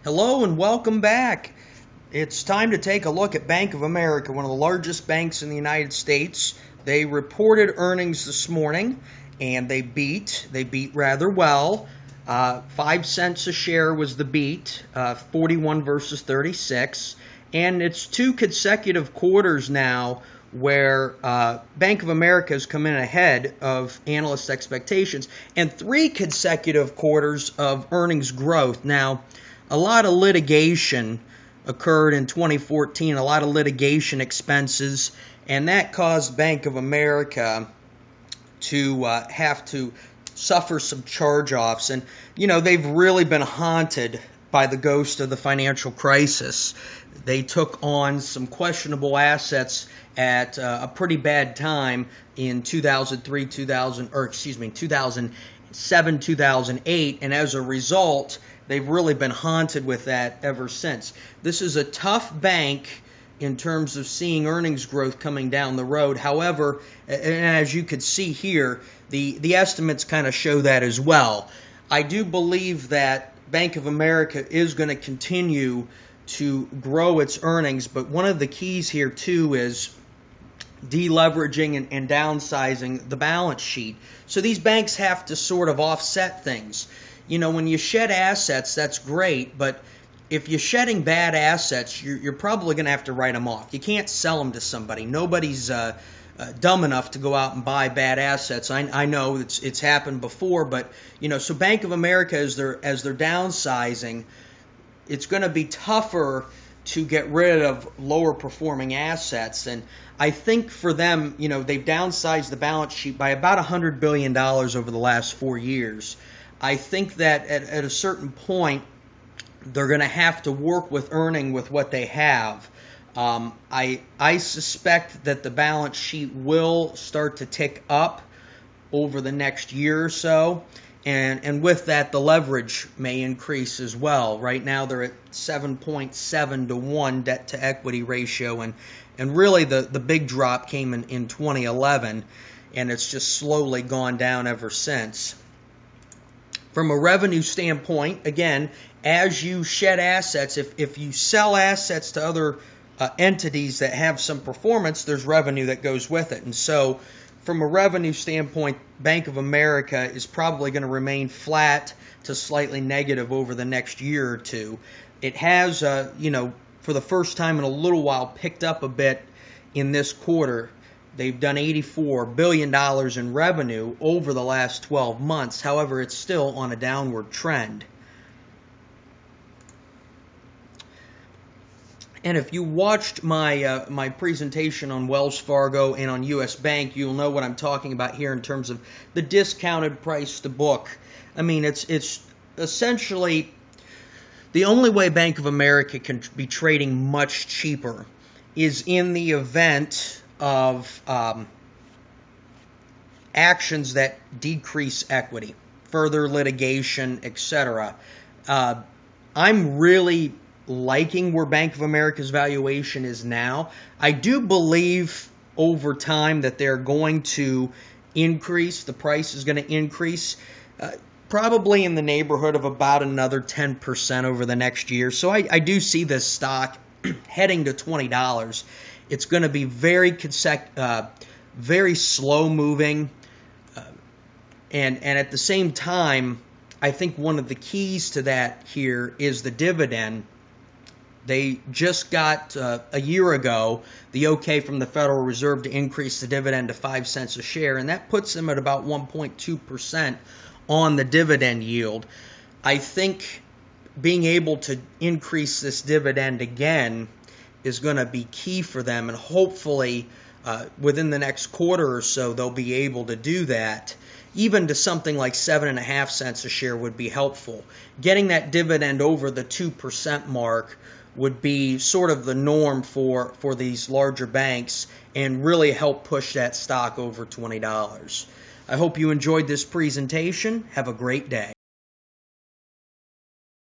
Hello and welcome back. It's time to take a look at Bank of America, one of the largest banks in the United States. They reported earnings this morning and they beat rather well. 5 cents a share was the beat, 41 versus 36. And it's 2 consecutive quarters now where Bank of America has come in ahead of analyst expectations, and 3 consecutive quarters of earnings growth. Now, a lot of litigation occurred in 2014, a lot of litigation expenses, and that caused Bank of America to have to suffer some charge-offs. And, they've really been haunted by the ghost of the financial crisis. They took on some questionable assets at a pretty bad time in 2007, 2008, and as a result, they've really been haunted with that ever since. This is a tough bank in terms of seeing earnings growth coming down the road. However, and as you could see here, the estimates kind of show that as well. I do believe that Bank of America is going to continue to grow its earnings, but one of the keys here too is deleveraging and downsizing the balance sheet. So these banks have to sort of offset things. When you shed assets, that's great, but if you're shedding bad assets, you're probably going to have to write them off. You can't sell them to somebody. Nobody's dumb enough to go out and buy bad assets. I know it's happened before, but so Bank of America, as they're downsizing, it's going to be tougher to get rid of lower performing assets. And I think for them, they've downsized the balance sheet by about $100 billion over the last 4 years. I think that at a certain point, they're going to have to work with earning with what they have. I suspect that the balance sheet will start to tick up over the next year or so. And with that, the leverage may increase as well. Right now, they're at 7.7 to 1 debt to equity ratio. And really, the big drop came in 2011, and it's just slowly gone down ever since. From a revenue standpoint, again, as you shed assets, if you sell assets to other entities that have some performance, there's revenue that goes with it. And so from a revenue standpoint, Bank of America is probably going to remain flat to slightly negative over the next year or two. It has, for the first time in a little while, picked up a bit in this quarter. They've done $84 billion in revenue over the last 12 months. However, it's still on a downward trend. And if you watched my presentation on Wells Fargo and on U.S. Bank, you'll know what I'm talking about here in terms of the discounted price to book. I mean, it's essentially the only way Bank of America can be trading much cheaper is in the event of actions that decrease equity, further litigation, etc. I'm really liking where Bank of America's valuation is now. I do believe over time that they're going to increase. The price is going to increase probably in the neighborhood of about another 10% over the next year. So I do see this stock heading to $20. It's going to be very slow moving, and at the same time, I think one of the keys to that here is the dividend. They just got, a year ago, the okay from the Federal Reserve to increase the dividend to 5 cents a share, and that puts them at about 1.2% on the dividend yield. I think being able to increase this dividend again is going to be key for them, and hopefully within the next quarter or so they'll be able to do that. Even to something like 7.5 cents a share would be helpful. Getting that dividend over the 2% mark would be sort of the norm for these larger banks and really help push that stock over $20. I hope you enjoyed this presentation. Have a great day.